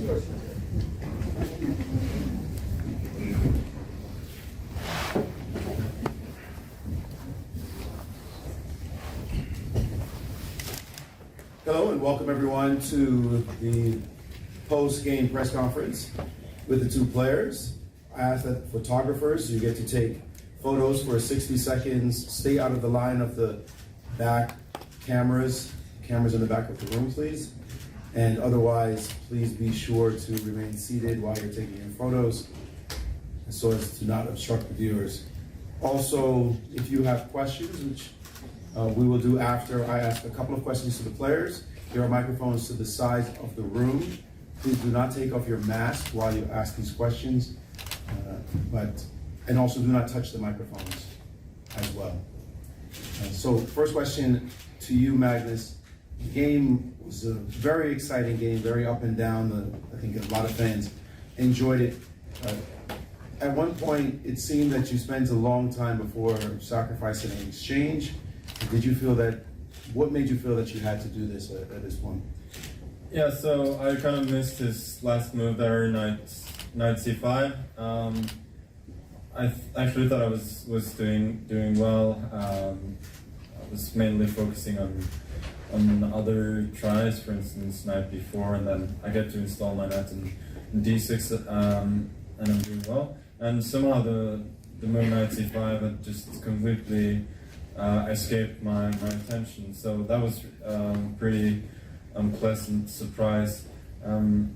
Hello and welcome everyone to the post-game press conference with the two players. I ask that photographers, you get to take photos for 60 seconds. Stay out of the line of the back cameras in the back of the room, please. And otherwise, please be sure to remain seated while you're taking your photos so as to not obstruct the viewers. Also, if you have questions, which we will do after I ask a couple of questions to the players. There are microphones to the sides of the room. Please do not take off your mask while you ask these questions, and also do not touch the microphones as well. So first question to you, Magnus. The game was a very exciting game, very up and down. I think a lot of fans enjoyed it. At one point, it seemed that you spent a long time before sacrificing an exchange. Did you feel that, what made you feel that you had to do this at this point? Yeah, so I kind of missed his last move there, knight c5. I actually thought I was doing well. I was mainly focusing on other tries, for instance, knight b4, and then I get to install my knight in d6, and I'm doing well. And somehow the move knight c5 had just completely escaped my attention, so that was pretty unpleasant surprise.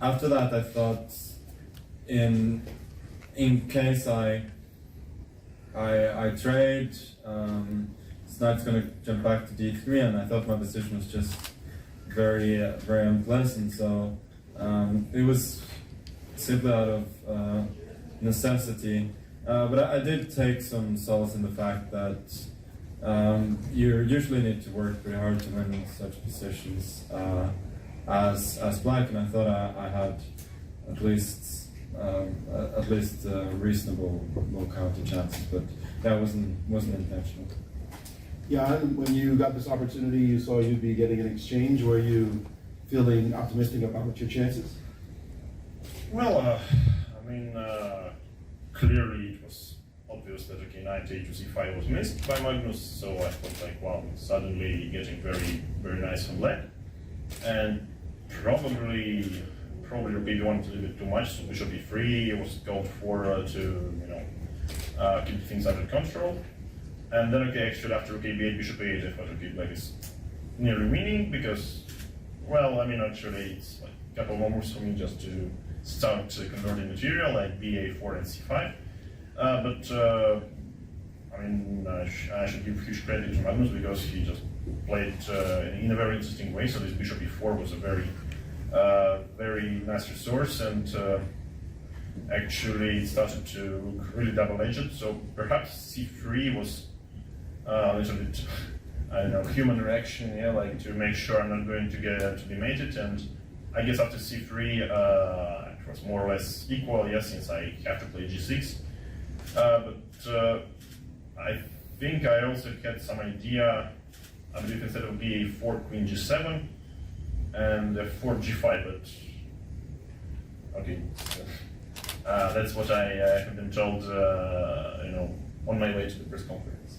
After that, I thought in case I trade, this knight's going to jump back to d3, and I thought my position was just very unpleasant. So it was simply out of necessity, but I did take some solace in the fact that you usually need to work pretty hard to win in such positions as black, and I thought I had at least reasonable low counter chances, but that wasn't intentional. Yeah, and when you got this opportunity, you saw you'd be getting an exchange. Were you feeling optimistic about your chances? Well, clearly it was obvious that knight a to c5 was missed by Magnus, so I thought like, wow, suddenly getting very nice from black, and probably maybe wanted a little bit too much. So bishop e3 was called for to keep things under control, and then actually after b8 bishop a8, I thought black is nearly winning because, well, actually it's like a couple more moves for me just to start converting material like ba4 and c5. I should give huge credit to Magnus because he just played in a very interesting way. So this bishop e4 was a very nice resource, and actually it started to look really double-edged. So perhaps c3 was a little bit, I don't know, human reaction, yeah, like to make sure I'm not going to get to be mated. And I guess after c3 it was more or less equal, yes, since I have to play g6. I think I also had some idea, I believe instead of ba4, queen g7, and f4, g5, but okay. That's what I have been told, on my way to the press conference.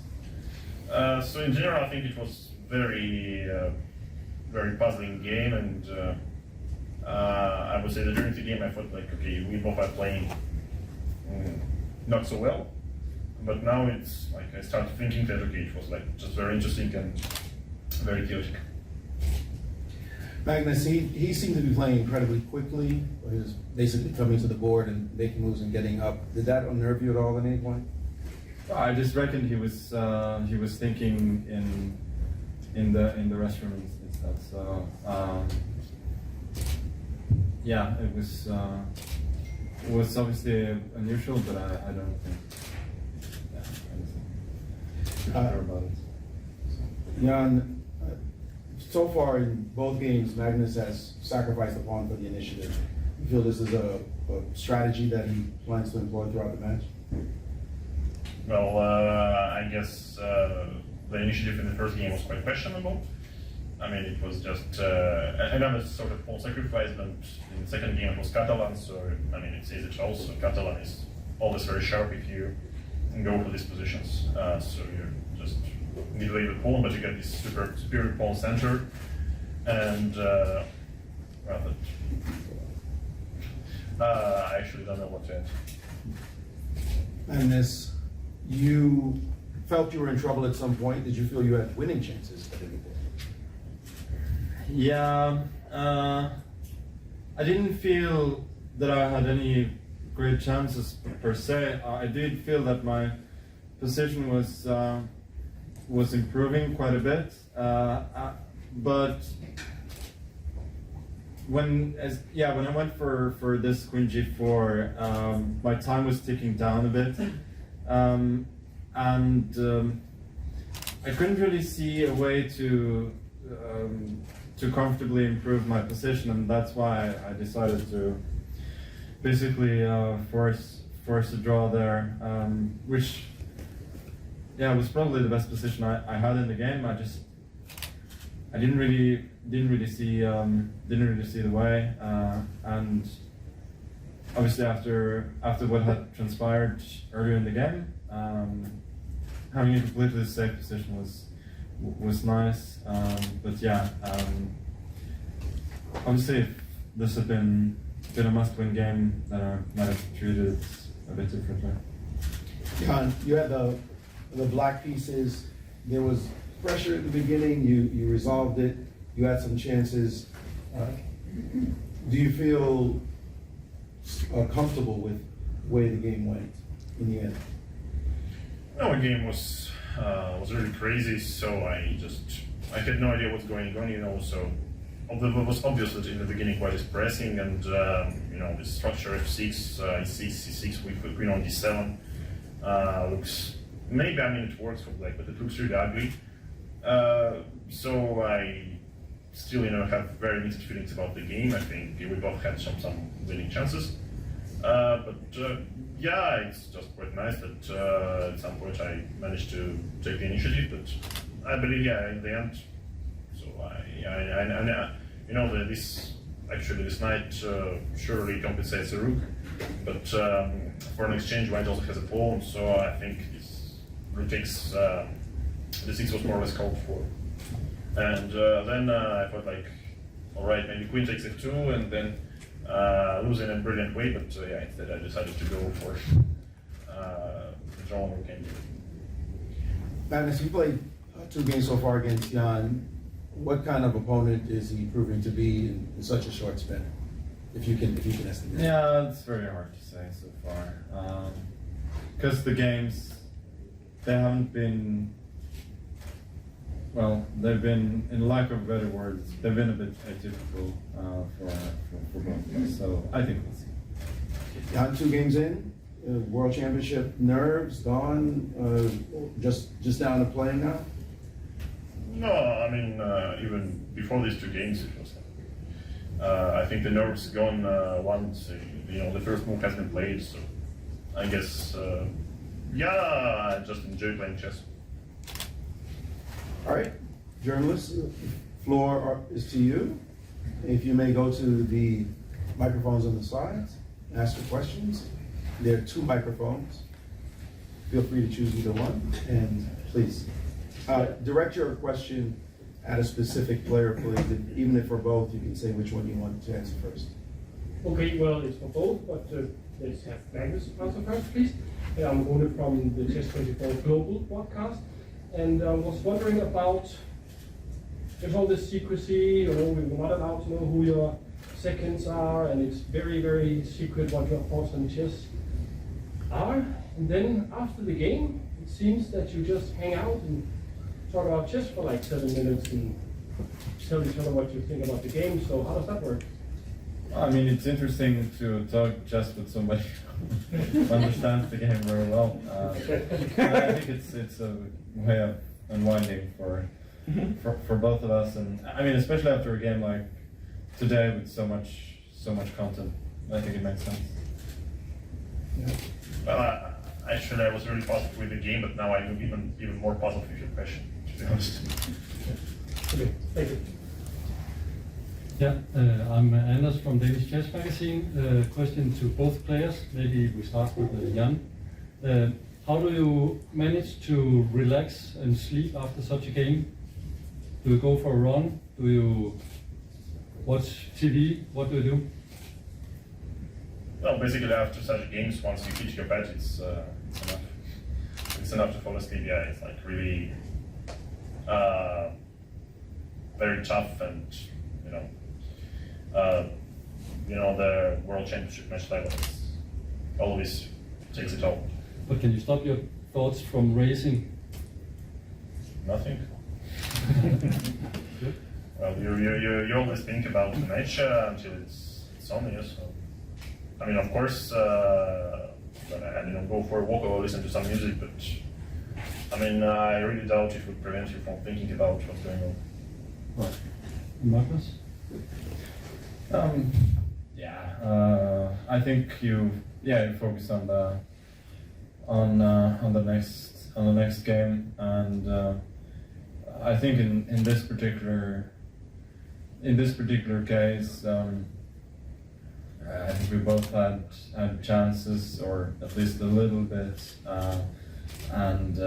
So in general, I think it was very puzzling game, and I would say that during the game I thought like, okay, we both are playing not so well, but now it's like I started thinking that okay, it was like just very interesting and very chaotic. Magnus, he seemed to be playing incredibly quickly. He was basically coming to the board and making moves and getting up. Did that unnerve you at all at any point? I just reckoned he was thinking in the restroom and stuff. So yeah, it was obviously unusual, but I don't think sure about it. Jan, so far in both games, Magnus has sacrificed the pawn for the initiative. You feel this is a strategy that he plans to employ throughout the match? Well, I guess the initiative in the first game was quite questionable. I mean, it was just another sort of pawn sacrifice, but in the second game it was Catalan, so I mean, it says it also. Catalan is always very sharp if you go for these positions. So you just delay the pawn, but you get this superior pawn center, and well, I actually don't know what to add. Magnus, you felt you were in trouble at some point. Did you feel you had winning chances at any point? Yeah, I didn't feel that I had any great chances per se. I did feel that my position was improving quite a bit, but when I went for this Queen G4, my time was ticking down a bit, and I couldn't really see a way to comfortably improve my position, and that's why I decided to basically force a draw there, which was probably the best position I had in the game. I didn't really see the way, and obviously after what had transpired earlier in the game, having a completely safe position was nice. But yeah, obviously if this had been a must-win game, then I might have treated it a bit differently. Jan, you had the black pieces. There was pressure at the beginning. You resolved it. You had some chances. Do you feel comfortable with the way the game went in the end? No, the game was really crazy. So I had no idea what's going on. You know, so it was obvious that in the beginning white is pressing, and you know, the structure f6, e6, c6 with queen on d7 looks. Maybe I mean it works for black, but it looks really ugly. So I still, you know, have very mixed feelings about the game. I think we both had some winning chances, but yeah, it's just quite nice that at some point I managed to take the initiative. But I believe, yeah, in the end. So I you know, this knight surely compensates the rook, but for an exchange, white also has a pawn. So I think this rook takes the 6 was more or less called for. And then I thought, like, all right, maybe queen takes f2, and then lose in a brilliant way. But yeah, instead I decided to go for the draw on game. Magnus, you played 2 games so far against Jan. What kind of opponent is he proving to be in such a short span? If you can estimate. Yeah, it's very hard to say so far, because the games, they haven't been. Well, they've been, in lack of better words, they've been a bit atypical for both of us. So I think we'll see. Jan, 2 games in, World Championship nerves gone, just down to playing now. No, I mean, even before these 2 games, it was. I think the nerves gone once, you know, the first move has been played, so I guess, yeah, I just enjoy playing chess. All right, journalists, the floor is to you. If you may go to the microphones on the sides, ask your questions. There are 2 microphones. Feel free to choose either one, and please. Direct your question at a specific player, please. Even if for both, you can say which one you want to answer first. Okay, well, it's for both, but let's have Magnus answer first, please. I'm Rune from the Chess24 Global podcast, and I was wondering about there's all this secrecy, you know, we're not allowed to know who your seconds are, and it's very, very secret what your thoughts on chess are. And then after the game, it seems that you just hang out and talk about chess for like 7 minutes and tell each other what you think about the game. So how does that work? I mean, it's interesting to talk chess with somebody who understands the game very well. I think it's a way of unwinding for both of us, and I mean, especially after a game like today with so much content, I think it makes sense. Yeah. Well, actually, I was really positive with the game, but now I'm even more positive with your question, to be honest. Okay, thank you. Yeah, I'm Anders from Danish Chess Magazine. Question to both players. Maybe we start with Jan. How do you manage to relax and sleep after such a game? Do you go for a run? Do you watch TV? What do you do? Well, basically after such games, once you finish your bet, it's enough. It's enough to fall asleep. Yeah, it's like really very tough, and the World Championship match level always takes it all. But can you stop your thoughts from racing? Nothing. Well, you always think about the match until it's on you. So, I mean, of course, when I go for a walk or listen to some music, but I mean, I really doubt it would prevent you from thinking about what's going on. Right. Magnus? I think you focus on the next game, and I think in this particular case, I think we both had chances, or at least a little bit, and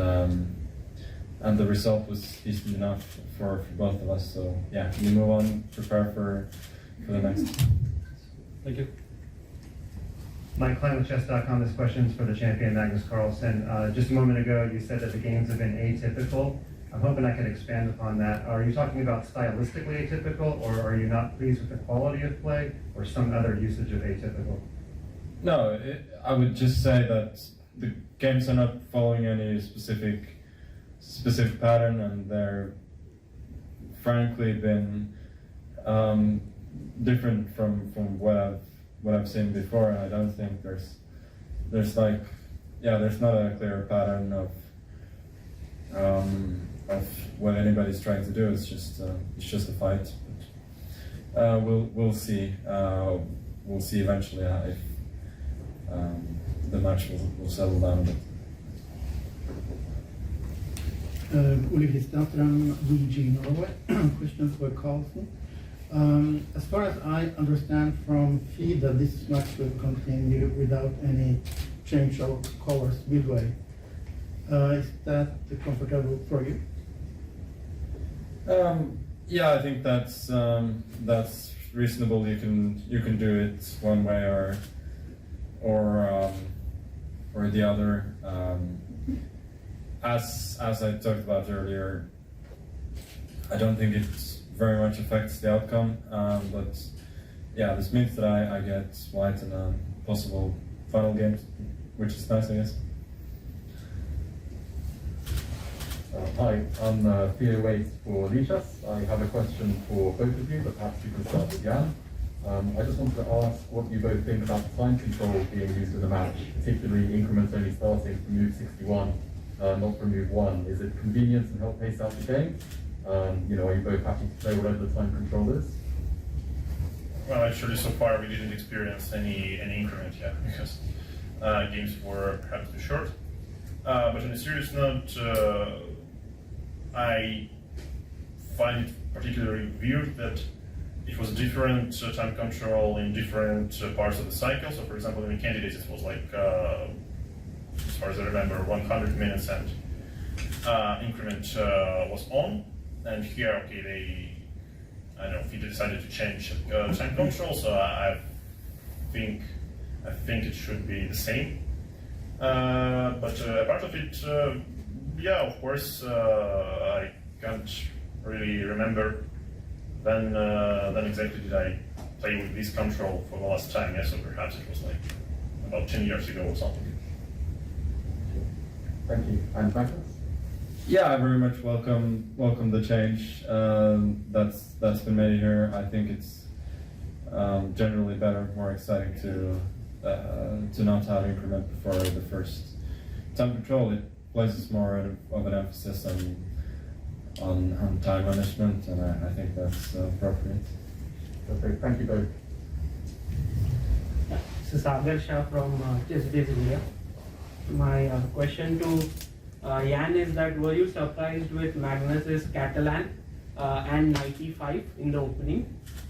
the result was decent enough for both of us. So yeah, we move on, prepare for the next. Thank you. Mike Klein with chess.com. This question is for the champion, Magnus Carlsen. Just a moment ago, you said that the games have been atypical. I'm hoping I can expand upon that. Are you talking about stylistically atypical, or are you not pleased with the quality of play, or some other usage of atypical? No, I would just say that the games are not following any specific pattern, and they're frankly been different from what I've seen before. And I don't think there's not a clear pattern of what anybody's trying to do. It's just a fight. But, we'll see. We'll see eventually if the match will settle down a bit. Ole Kristiansen, VG Norway. Question for Carlsen. As far as I understand from FIDE, this match will continue without any change of colors midway. Is that comfortable for you? Yeah, I think that's reasonable. You can do it one way or the other. As I talked about earlier, I don't think it very much affects the outcome. But yeah, this means that I get white in a possible final game, which is nice, I guess. Hi, I'm Theo Waite for Lichess. I have a question for both of you, but perhaps you can start with Jan. I just wanted to ask what you both think about the time control being used in the match, particularly increments only starting from move 61, not from move 1. Is it convenient and help pace out the game? Are you both happy to play whatever the time control is? Well, actually, so far we didn't experience any increment yet because games were perhaps too short. But on a serious note, I find it particularly weird that it was different time control in different parts of the cycle. So, for example, in the candidates, it was like, as far as I remember, 100 minutes and increment was on. And here, okay, FIDE decided to change time control. So I think it should be the same. But apart of it, yeah, of course, I can't really remember when exactly did I play with this control for the last time. Yeah, so perhaps it was like about 10 years ago or something. Thank you. And Magnus? Yeah, I very much welcome the change that's been made here. I think it's generally better, more exciting to not have increment before the first time control. It places more of an emphasis on time management, and I think that's appropriate. Okay, thank you both. This is Sagar Shah from Chess Days India. My question to Jan is that were you surprised with Magnus's Catalan? and knight e5 in the opening.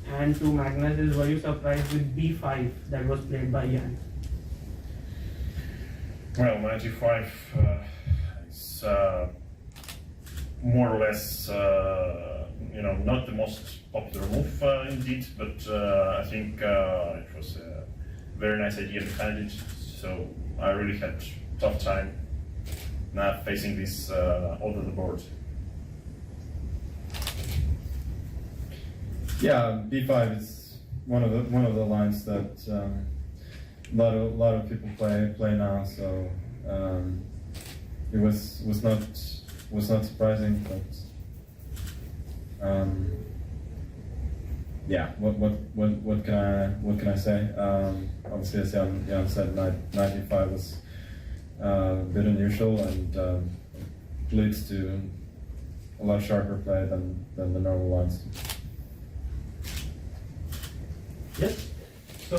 And to Magnus is, were you surprised with b5 that was played by Jan? Well, 95 is more or less, not the most popular move indeed, but I think it was a very nice idea behind it. So I really had tough time not facing this over the board. Yeah, b5 is one of the lines that a lot of people play now. So it was not surprising, but yeah. What can I say? Obviously, as Jan said, knight e5 was a bit unusual and leads to a lot sharper play than the normal lines. Yes. So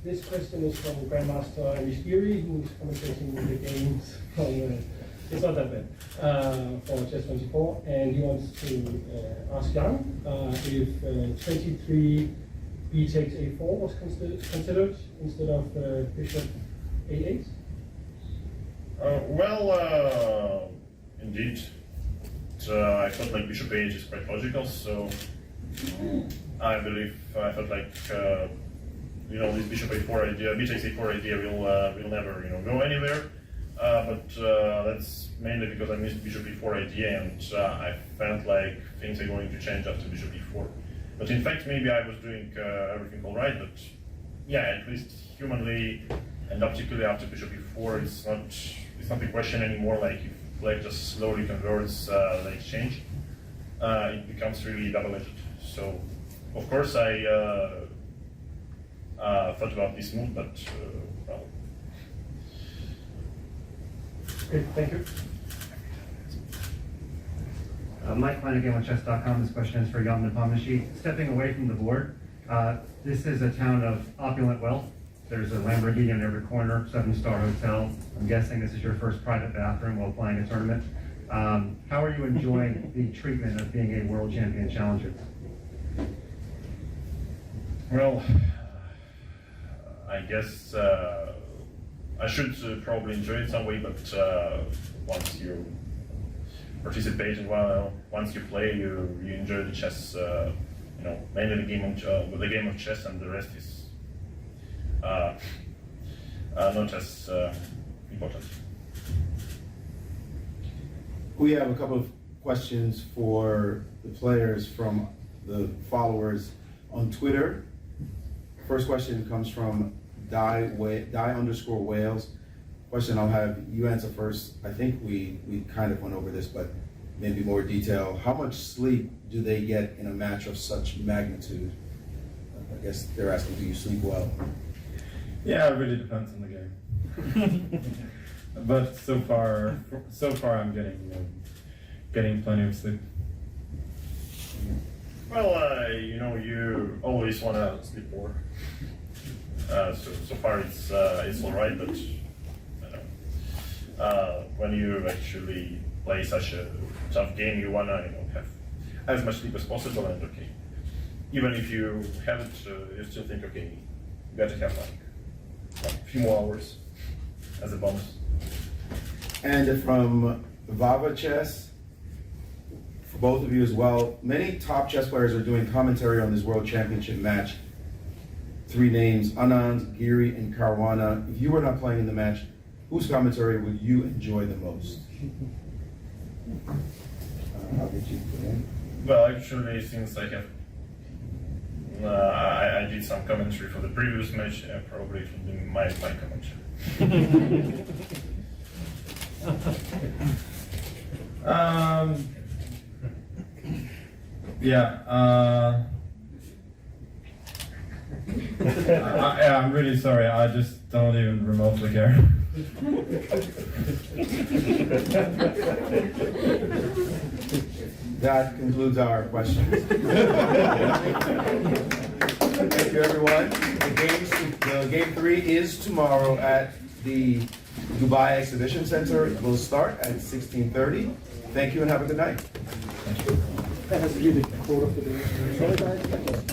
this question is from Grandmaster Ishiri, who is commentating the games from. It's not that bad for chess24, and he wants to ask Jan if 23 b takes a4 was considered instead of bishop a8. Indeed, I felt like bishop a8 is quite logical, so I felt like this bishop a4 idea, b takes a4 idea will never go anywhere. But that's mainly because I missed bishop e4 idea, and I felt like things are going to change after bishop e4. But in fact, maybe I was doing everything all right. But yeah, at least humanly and optically after bishop e4, it's not a question anymore. Like if black just slowly converts the exchange, it becomes really double-edged. So of course I thought about this move, but well. Good, thank you. Mike Flanagan with chess.com. This question is for Jan Nepo. Stepping away from the board, this is a town of opulent wealth. There's a Lamborghini in every corner, 7-star hotel. I'm guessing this is your first private bathroom while playing a tournament. How are you enjoying the treatment of being a world champion challenger? Well, I guess I should probably enjoy it some way, but once you participate and once you play, you enjoy the chess. Mainly the game of chess, and the rest is not as important. We have a couple of questions for the players from the followers on Twitter. First question comes from die_Wales. Question I'll have you answer first. I think we kind of went over this, but maybe more detail. How much sleep do they get in a match of such magnitude? I guess they're asking, do you sleep well? Yeah, it really depends on the game. But so far I'm getting plenty of sleep. Well, you always want to sleep more. So far it's all right, but when you actually play such a tough game, you wanna have as much sleep as possible, and okay, even if you haven't, you still think okay, you gotta have like a few more hours as a bonus. And from Vava Chess, for both of you as well, many top chess players are doing commentary on this World Championship match. 3 names, Anand, Giri, and Caruana. If you were not playing in the match, whose commentary would you enjoy the most? How did you put in? Well, actually, since I have, I did some commentary for the previous match, probably it would be my commentary. I'm really sorry, I just don't even remotely care. That concludes our questions. Thank you, everyone. The game 3 is tomorrow at the Dubai Exhibition Center. It will start at 16:30. Thank you and have a good night. That has to be the quote of the day. Sorry guys, that was